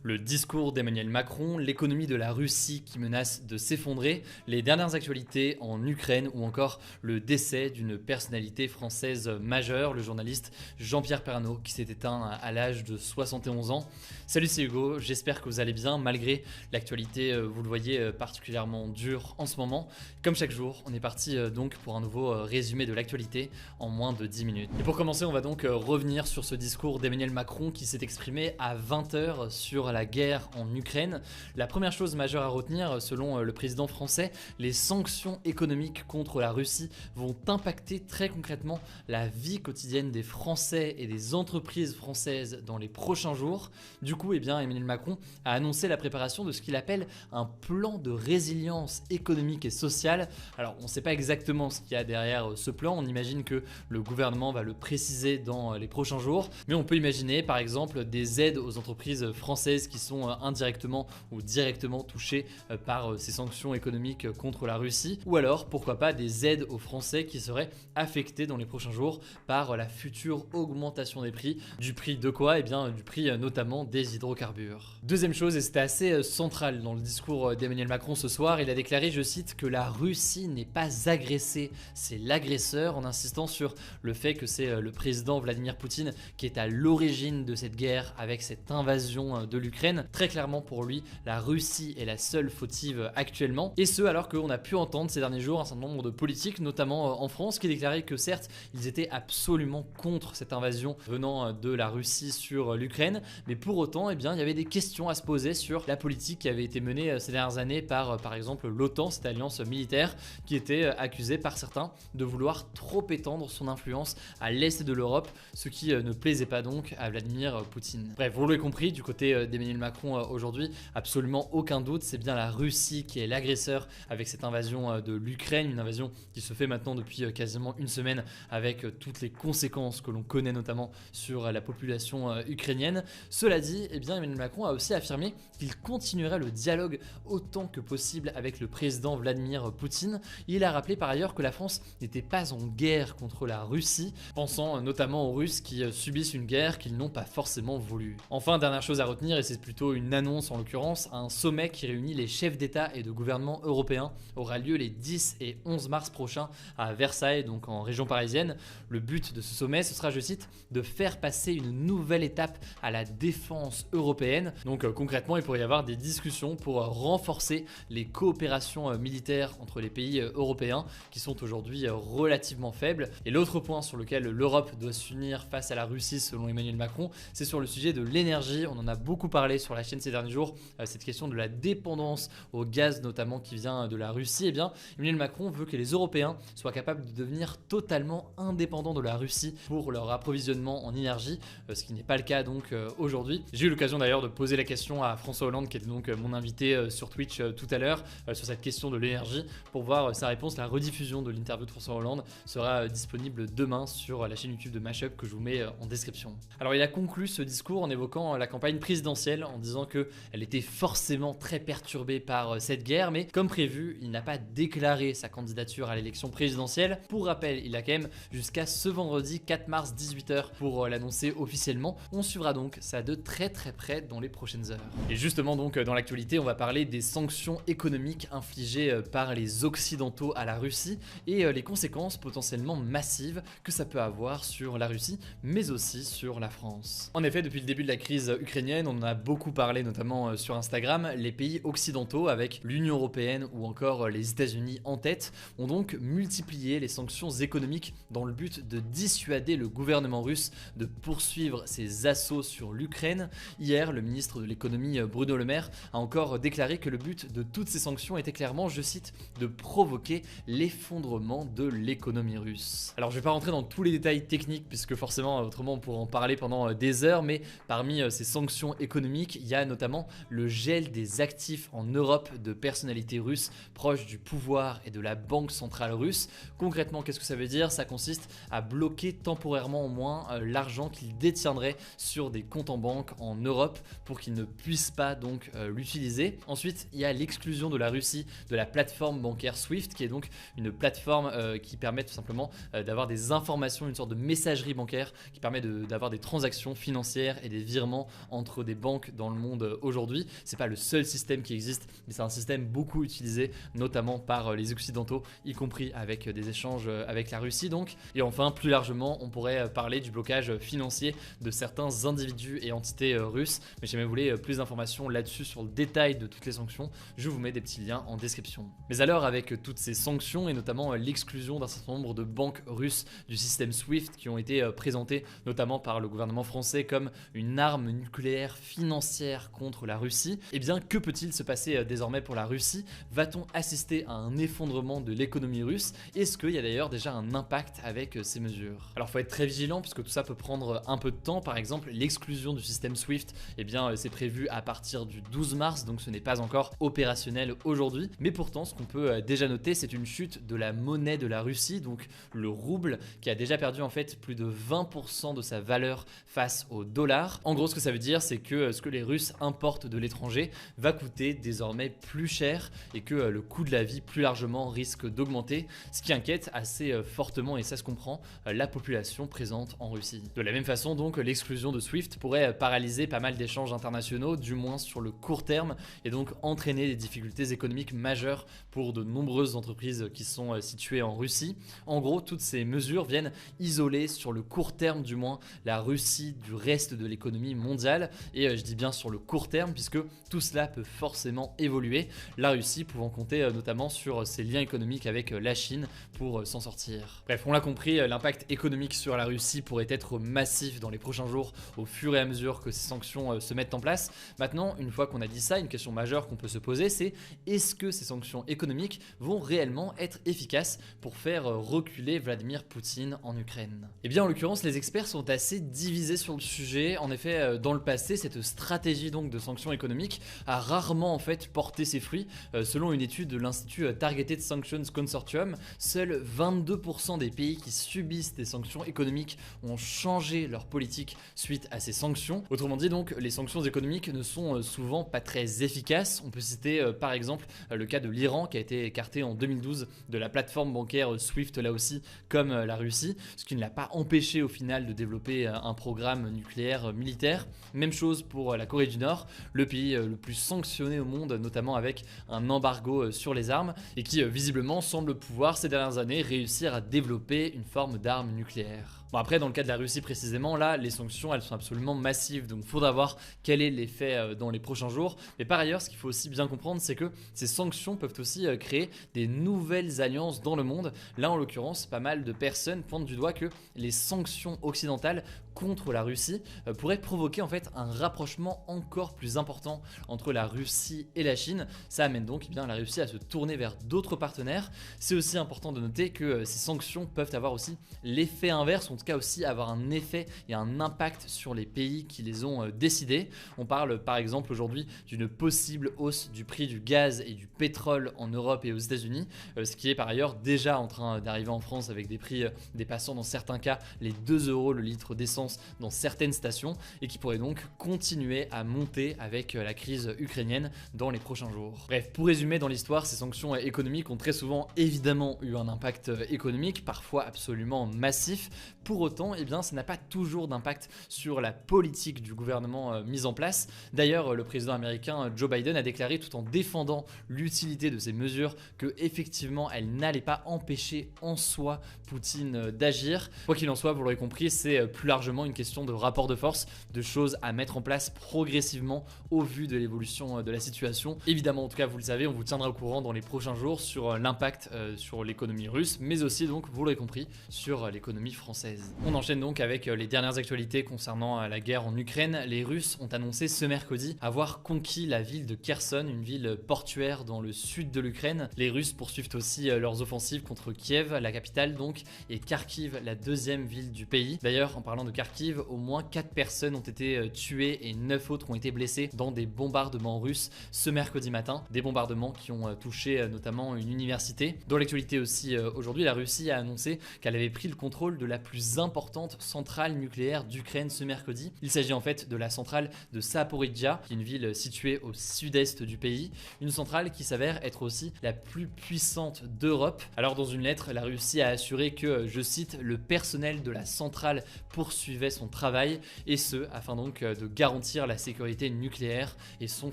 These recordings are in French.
Le discours d'Emmanuel Macron, l'économie de la Russie qui menace de s'effondrer, les dernières actualités en Ukraine ou encore le décès d'une personnalité française majeure, le journaliste Jean-Pierre Pernaut qui s'est éteint à l'âge de 71 ans. Salut, c'est Hugo, j'espère que vous allez bien malgré l'actualité, vous le voyez, particulièrement dure en ce moment. Comme chaque jour, on est parti donc pour un nouveau résumé de l'actualité en moins de 10 minutes. Et pour commencer, on va donc revenir sur ce discours d'Emmanuel Macron qui s'est exprimé à 20h sur la guerre en Ukraine. La première chose majeure à retenir, selon le président français, les sanctions économiques contre la Russie vont impacter très concrètement la vie quotidienne des Français et des entreprises françaises dans les prochains jours. Du coup, Emmanuel Macron a annoncé la préparation de ce qu'il appelle un plan de résilience économique et sociale. Alors, on ne sait pas exactement ce qu'il y a derrière ce plan, on imagine que le gouvernement va le préciser dans les prochains jours, mais on peut imaginer par exemple des aides aux entreprises françaises qui sont indirectement ou directement touchées par ces sanctions économiques contre la Russie, ou alors pourquoi pas des aides aux Français qui seraient affectés dans les prochains jours par la future augmentation des prix. Du prix de quoi? Du prix notamment des hydrocarbures. Deuxième chose, et c'était assez central dans le discours d'Emmanuel Macron ce soir, il a déclaré, je cite, que la Russie n'est pas agressée, c'est l'agresseur, en insistant sur le fait que c'est le président Vladimir Poutine qui est à l'origine de cette guerre avec cette invasion de l'Ukraine. Très clairement pour lui, la Russie est la seule fautive actuellement, et ce alors qu'on a pu entendre ces derniers jours un certain nombre de politiques, notamment en France, qui déclaraient que certes, ils étaient absolument contre cette invasion venant de la Russie sur l'Ukraine, mais pour autant, il y avait des questions à se poser sur la politique qui avait été menée ces dernières années par exemple l'OTAN, cette alliance militaire, qui était accusée par certains de vouloir trop étendre son influence à l'est de l'Europe, ce qui ne plaisait pas donc à Vladimir Poutine. Bref, vous l'avez compris, du côté d'Emmanuel Macron aujourd'hui, absolument aucun doute, c'est bien la Russie qui est l'agresseur avec cette invasion de l'Ukraine, une invasion qui se fait maintenant depuis quasiment une semaine avec toutes les conséquences que l'on connaît notamment sur la population ukrainienne. Cela dit, Emmanuel Macron a aussi affirmé qu'il continuerait le dialogue autant que possible avec le président Vladimir Poutine. Il a rappelé par ailleurs que la France n'était pas en guerre contre la Russie, pensant notamment aux Russes qui subissent une guerre qu'ils n'ont pas forcément voulu. Enfin, dernière chose à retenir, et c'est plutôt une annonce en l'occurrence, un sommet qui réunit les chefs d'État et de gouvernement européens aura lieu les 10 et 11 mars prochains à Versailles, donc en région parisienne. Le but de ce sommet, ce sera, je cite, de faire passer une nouvelle étape à la défense européenne. Donc concrètement, il pourrait y avoir des discussions pour renforcer les coopérations militaires entre les pays européens qui sont aujourd'hui relativement faibles. Et l'autre point sur lequel l'Europe doit s'unir face à la Russie selon Emmanuel Macron, c'est sur le sujet de l'énergie. On en a beaucoup parlé sur la chaîne ces derniers jours, cette question de la dépendance au gaz notamment qui vient de la Russie. Emmanuel Macron veut que les Européens soient capables de devenir totalement indépendants de la Russie pour leur approvisionnement en énergie, ce qui n'est pas le cas donc aujourd'hui. J'ai eu l'occasion d'ailleurs de poser la question à François Hollande qui était donc mon invité sur Twitch tout à l'heure sur cette question de l'énergie pour voir sa réponse. La rediffusion de l'interview de François Hollande sera disponible demain sur la chaîne YouTube de Mashup que je vous mets en description. Alors il a conclu ce discours en évoquant la campagne présidentielle en disant qu'elle était forcément très perturbée par cette guerre, mais comme prévu, il n'a pas déclaré sa candidature à l'élection présidentielle. Pour rappel, il a quand même jusqu'à ce vendredi 4 mars 18h pour l'annoncer officiellement. On suivra donc ça de très près dans les prochaines heures. Et justement donc dans l'actualité, on va parler des sanctions économiques infligées par les Occidentaux à la Russie et les conséquences potentiellement massives que ça peut avoir sur la Russie, mais aussi sur la France. En effet, depuis le début de la crise ukrainienne, on en a beaucoup parlé notamment sur Instagram, les pays occidentaux avec l'Union européenne ou encore les États-Unis en tête ont donc multiplié les sanctions économiques dans le but de dissuader le gouvernement russe de poursuivre ses assauts sur l'Ukraine. Hier, le ministre de l'économie Bruno Le Maire a encore déclaré que le but de toutes ces sanctions était clairement, je cite, de provoquer l'effondrement de l'économie russe. Alors je vais pas rentrer dans tous les détails techniques puisque forcément autrement on pourrait en parler pendant des heures, mais parmi ces sanctions économiques, il y a notamment le gel des actifs en Europe de personnalités russes proches du pouvoir et de la banque centrale russe. Concrètement, qu'est-ce que ça veut dire? Ça consiste à bloquer temporairement au moins l'argent qu'ils détiendraient sur des comptes en banque en Europe pour qu'ils ne puissent pas donc l'utiliser. Ensuite, il y a l'exclusion de la Russie de la plateforme bancaire SWIFT, qui est donc une plateforme qui permet tout simplement d'avoir des informations, une sorte de messagerie bancaire qui permet d'avoir des transactions financières et des virements entre des banques banques dans le monde aujourd'hui. C'est pas le seul système qui existe, mais c'est un système beaucoup utilisé, notamment par les Occidentaux, y compris avec des échanges avec la Russie donc. Et enfin, plus largement, on pourrait parler du blocage financier de certains individus et entités russes. Mais si vous voulez plus d'informations là-dessus sur le détail de toutes les sanctions, je vous mets des petits liens en description. Mais alors, avec toutes ces sanctions et notamment l'exclusion d'un certain nombre de banques russes du système SWIFT qui ont été présentées notamment par le gouvernement français comme une arme nucléaire financière contre la Russie, eh bien que peut-il se passer désormais pour la Russie? Va-t-on assister à un effondrement de l'économie russe? Est-ce qu'il y a d'ailleurs déjà un impact avec ces mesures? Alors il faut être très vigilant puisque tout ça peut prendre un peu de temps. Par exemple, l'exclusion du système SWIFT, eh bien c'est prévu à partir du 12 mars, donc ce n'est pas encore opérationnel aujourd'hui. Mais pourtant, ce qu'on peut déjà noter, c'est une chute de la monnaie de la Russie, donc le rouble, qui a déjà perdu en fait plus de 20% de sa valeur face au dollar. En gros, ce que ça veut dire, c'est que ce que les Russes importent de l'étranger va coûter désormais plus cher et que le coût de la vie plus largement risque d'augmenter, ce qui inquiète assez fortement, et ça se comprend, la population présente en Russie. De la même façon donc, l'exclusion de SWIFT pourrait paralyser pas mal d'échanges internationaux, du moins sur le court terme, et donc entraîner des difficultés économiques majeures pour de nombreuses entreprises qui sont situées en Russie. En gros, toutes ces mesures viennent isoler sur le court terme du moins la Russie du reste de l'économie mondiale, et je dis bien sur le court terme puisque tout cela peut forcément évoluer, la Russie pouvant compter notamment sur ses liens économiques avec la Chine pour s'en sortir. Bref, on l'a compris, l'impact économique sur la Russie pourrait être massif dans les prochains jours au fur et à mesure que ces sanctions se mettent en place. Maintenant, une fois qu'on a dit ça, une question majeure qu'on peut se poser, c'est est-ce que ces sanctions économiques vont réellement être efficaces pour faire reculer Vladimir Poutine en Ukraine? Eh bien, en l'occurrence, les experts sont assez divisés sur le sujet. En effet, dans le passé, cette stratégie donc de sanctions économiques a rarement en fait porté ses fruits. Selon une étude de l'Institut Targeted Sanctions Consortium, seuls 22% des pays qui subissent des sanctions économiques ont changé leur politique suite à ces sanctions. Autrement dit donc, les sanctions économiques ne sont souvent pas très efficaces. On peut citer par exemple le cas de l'Iran qui a été écarté en 2012 de la plateforme bancaire SWIFT là aussi, comme la Russie, ce qui ne l'a pas empêché au final de développer un programme nucléaire militaire. Même chose pour la Corée du Nord, le pays le plus sanctionné au monde, notamment avec un embargo sur les armes, et qui visiblement semble pouvoir ces dernières années réussir à développer une forme d'arme nucléaire. Bon, après, dans le cas de la Russie précisément, là, les sanctions, elles sont absolument massives, donc il faudra voir quel est l'effet dans les prochains jours. Mais par ailleurs, ce qu'il faut aussi bien comprendre, c'est que ces sanctions peuvent aussi créer des nouvelles alliances dans le monde. Là, en l'occurrence, pas mal de personnes pointent du doigt que les sanctions occidentales contre la Russie pourraient provoquer en fait un rapprochement encore plus important entre la Russie et la Chine. Ça amène donc bien la Russie à se tourner vers d'autres partenaires. C'est aussi important de noter que ces sanctions peuvent avoir aussi l'effet inverse, en tout cas aussi avoir un effet et un impact sur les pays qui les ont décidés. On parle par exemple aujourd'hui d'une possible hausse du prix du gaz et du pétrole en Europe et aux États-Unis, ce qui est par ailleurs déjà en train d'arriver en France avec des prix dépassant dans certains cas les 2 € le litre d'essence dans certaines stations, et qui pourrait donc continuer à monter avec la crise ukrainienne dans les prochains jours. Bref, pour résumer dans l'histoire, ces sanctions économiques ont très souvent évidemment eu un impact économique, parfois absolument massif. Pour autant, eh bien, ça n'a pas toujours d'impact sur la politique du gouvernement mise en place. D'ailleurs, le président américain Joe Biden a déclaré, tout en défendant l'utilité de ces mesures, que effectivement elles n'allaient pas empêcher en soi Poutine d'agir. Quoi qu'il en soit, vous l'aurez compris, c'est plus largement une question de rapport de force, de choses à mettre en place progressivement au vu de l'évolution de la situation. Évidemment, en tout cas, vous le savez, on vous tiendra au courant dans les prochains jours sur l'impact sur l'économie russe, mais aussi donc, vous l'aurez compris, sur l'économie française. On enchaîne donc avec les dernières actualités concernant la guerre en Ukraine. Les Russes ont annoncé ce mercredi avoir conquis la ville de Kherson, une ville portuaire dans le sud de l'Ukraine. Les Russes poursuivent aussi leurs offensives contre Kiev, la capitale donc, et Kharkiv, la deuxième ville du pays. D'ailleurs, en parlant de Kharkiv, au moins 4 personnes ont été tuées et 9 autres ont été blessées dans des bombardements russes ce mercredi matin. Des bombardements qui ont touché notamment une université. Dans l'actualité aussi aujourd'hui, la Russie a annoncé qu'elle avait pris le contrôle de la plus plus importantes centrales nucléaires d'Ukraine ce mercredi. Il s'agit en fait de la centrale de Zaporizhzhia, qui est une ville située au sud-est du pays, une centrale qui s'avère être aussi la plus puissante d'Europe. Alors dans une lettre, la Russie a assuré que, je cite, le personnel de la centrale poursuivait son travail, et ce afin donc de garantir la sécurité nucléaire et son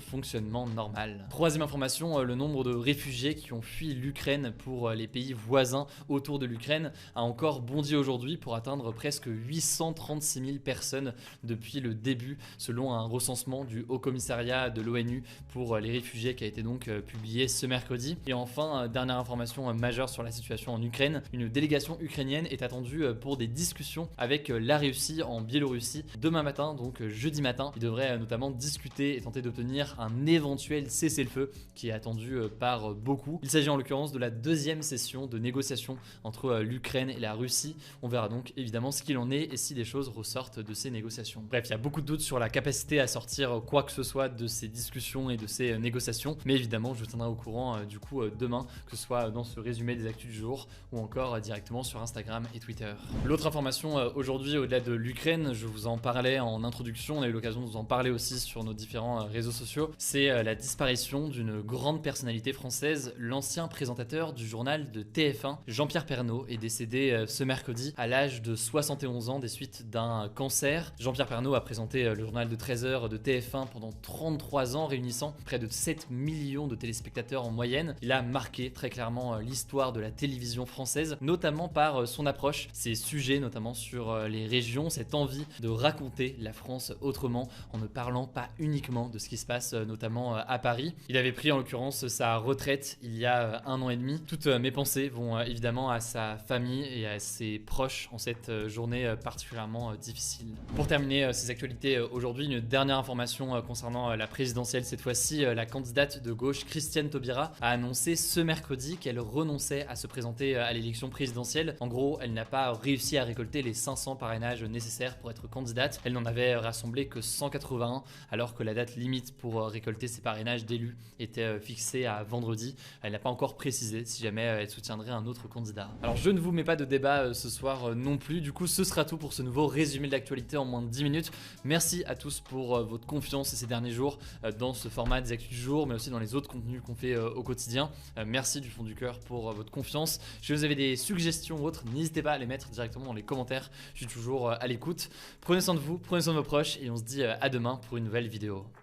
fonctionnement normal. Troisième information, le nombre de réfugiés qui ont fui l'Ukraine pour les pays voisins autour de l'Ukraine a encore bondi aujourd'hui pour atteindre presque 836 000 personnes depuis le début, selon un recensement du Haut Commissariat de l'ONU pour les réfugiés qui a été donc publié ce mercredi. Et enfin, dernière information majeure sur la situation en Ukraine, une délégation ukrainienne est attendue pour des discussions avec la Russie en Biélorussie demain matin, donc jeudi matin. Ils devraient notamment discuter et tenter d'obtenir un éventuel cessez-le-feu qui est attendu par beaucoup. Il s'agit en l'occurrence de la deuxième session de négociation entre l'Ukraine et la Russie. On verra donc évidemment ce qu'il en est et si des choses ressortent de ces négociations. Bref, il y a beaucoup de doutes sur la capacité à sortir quoi que ce soit de ces discussions et de ces négociations, mais évidemment je vous tiendrai au courant du coup demain, que ce soit dans ce résumé des actus du jour ou encore directement sur Instagram et Twitter. L'autre information aujourd'hui, au-delà de l'Ukraine, je vous en parlais en introduction, on a eu l'occasion de vous en parler aussi sur nos différents réseaux sociaux, c'est la disparition d'une grande personnalité française, l'ancien présentateur du journal de TF1, Jean-Pierre Pernaut, est décédé ce mercredi à l'âge de 71 ans des suites d'un cancer. Jean-Pierre Pernaut a présenté le journal de 13h de TF1 pendant 33 ans, réunissant près de 7 millions de téléspectateurs en moyenne. Il a marqué très clairement l'histoire de la télévision française, notamment par son approche, ses sujets notamment sur les régions, cette envie de raconter la France autrement en ne parlant pas uniquement de ce qui se passe notamment à Paris. Il avait pris en l'occurrence sa retraite il y a 1 an et demi. Toutes mes pensées vont évidemment à sa famille et à ses proches en cette journée particulièrement difficile. Pour terminer ces actualités aujourd'hui, une dernière information concernant la présidentielle cette fois-ci. La candidate de gauche Christiane Taubira a annoncé ce mercredi qu'elle renonçait à se présenter à l'élection présidentielle. En gros, elle n'a pas réussi à récolter les 500 parrainages nécessaires pour être candidate. Elle n'en avait rassemblé que 181 alors que la date limite pour récolter ses parrainages d'élus était fixée à vendredi. Elle n'a pas encore précisé si jamais elle soutiendrait un autre candidat. Alors je ne vous mets pas de débat ce soir non plus, du coup ce sera tout pour ce nouveau résumé de l'actualité en moins de 10 minutes. Merci à tous pour votre confiance ces derniers jours dans ce format des actus du jour, mais aussi dans les autres contenus qu'on fait au quotidien. Merci du fond du cœur pour votre confiance. Si vous avez des suggestions ou autres, n'hésitez pas à les mettre directement dans les commentaires, je suis toujours à l'écoute. Prenez soin de vous, prenez soin de vos proches et on se dit à demain pour une nouvelle vidéo.